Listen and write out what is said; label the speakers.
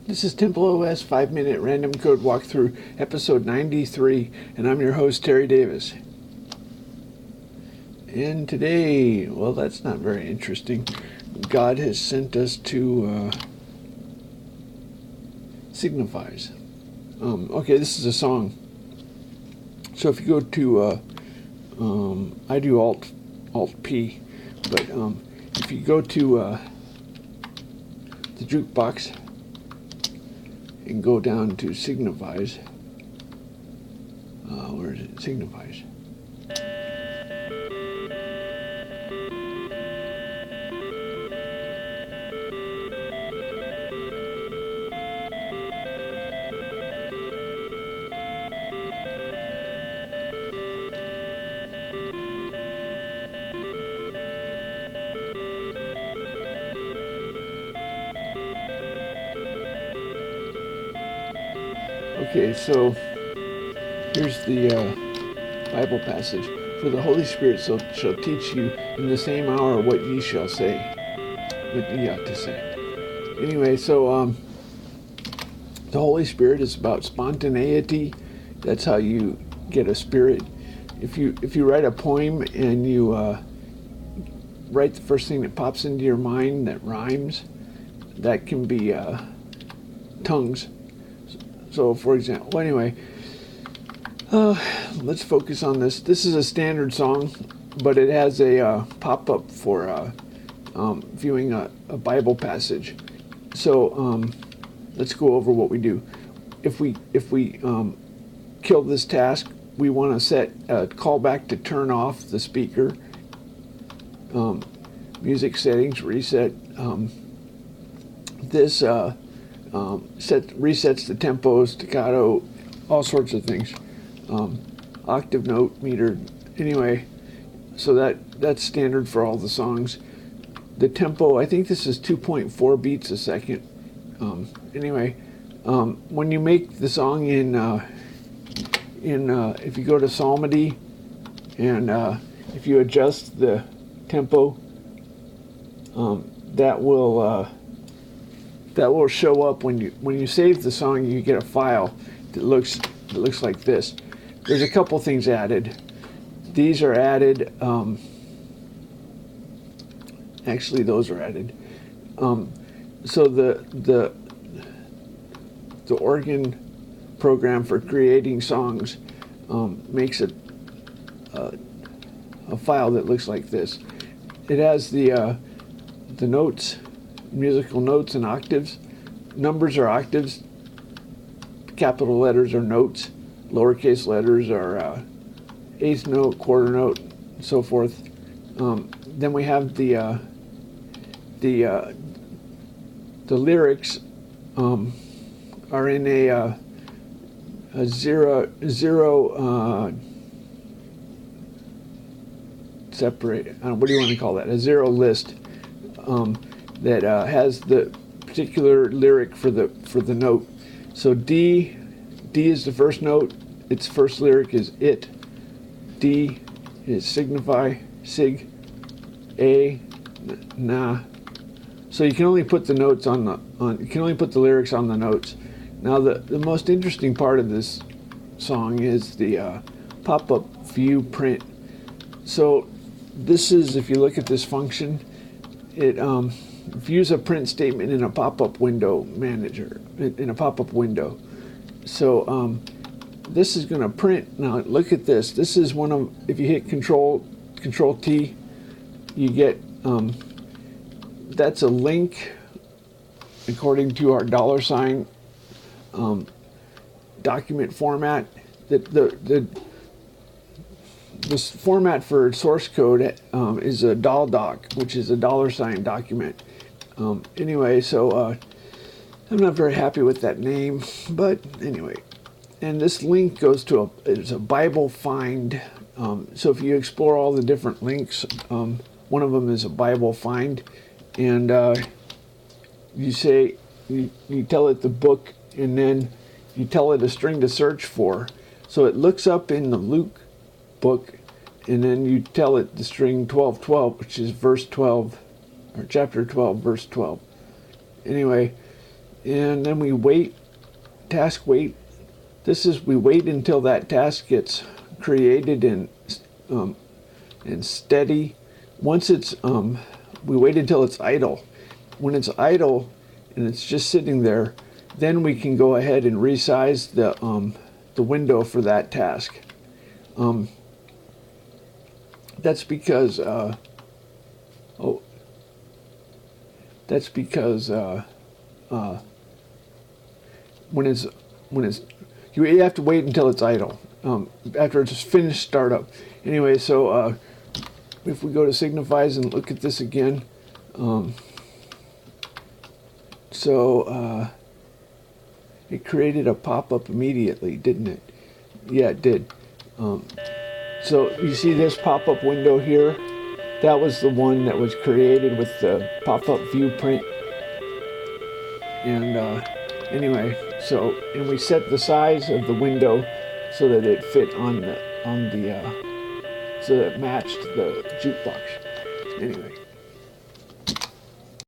Speaker 1: This is TempleOS 5-minute random code walkthrough, episode 93, and I'm your host, Terry Davis. And today, well, that's not very interesting. God has sent us to signifies. Okay, this is a song. So if you go to, I do Alt P, but if you go to the jukebox and go down to signifies, where is it? Signifies. Okay, so here's the Bible passage. For the Holy Spirit shall teach you in the same hour what ye shall say, what ye ought to say. Anyway, so the Holy Spirit is about spontaneity. That's how you get a spirit. If you write a poem and you write the first thing that pops into your mind that rhymes, that can be tongues. So, for example, anyway, let's focus on this. This is a standard song, but it has a pop-up for viewing a Bible passage. So let's go over what we do. If we kill this task, we want to set a callback to turn off the speaker. Music settings, reset. This resets the tempo, staccato, all sorts of things. Octave note meter. Anyway, so that's standard for all the songs. The tempo, I think this is 2.4 beats a second. Anyway, when you make the song if you go to psalmody and if you adjust the tempo, that will show up when you save the song. You get a file that looks like this. There's a couple things added. These are added. Actually, those are added. So the organ program for creating songs makes a file that looks like this. It has the notes, musical notes and octaves. Numbers are octaves. Capital letters are notes. Lowercase letters are eighth note, quarter note, and so forth. Then we have the lyrics are in a zero separate. What do you want to call that? A zero list that has the particular lyric for the note. So D is the first note. Its first lyric is it. D is signify, sig. A, na. So you can only put the notes you can only put the lyrics on the notes. Now the most interesting part of this song is the pop-up view print. So this is, if you look at this function, it views a print statement in a pop-up window manager, in a pop-up window. So this is going to print. Now look at this. This is one of, if you hit Control T, you get, that's a link according to our $sign document format. This format for source code is a doc, which is a $sign document. Anyway, so I'm not very happy with that name, but anyway. And this link goes to it's a Bible find. So if you explore all the different links, one of them is a Bible find, and you say you tell it the book, and then you tell it a string to search for. So it looks up in the Luke book, and then you tell it the string 12:12, which is verse 12, or chapter 12, verse 12. Anyway, and then we wait, task wait. This is, we wait until that task gets created and steady. Once it's, we wait until it's idle. When it's idle and it's just sitting there, then we can go ahead and resize the window for that task. That's because when it's you have to wait until it's idle, after it's finished startup. Anyway, so if we go to signifies and look at this again, it created a pop-up immediately, didn't it? Yeah, it did. So you see this pop-up window here? That was the one that was created with the pop-up view print. And anyway, and we set the size of the window so that it fit so that it matched the jukebox. Anyway.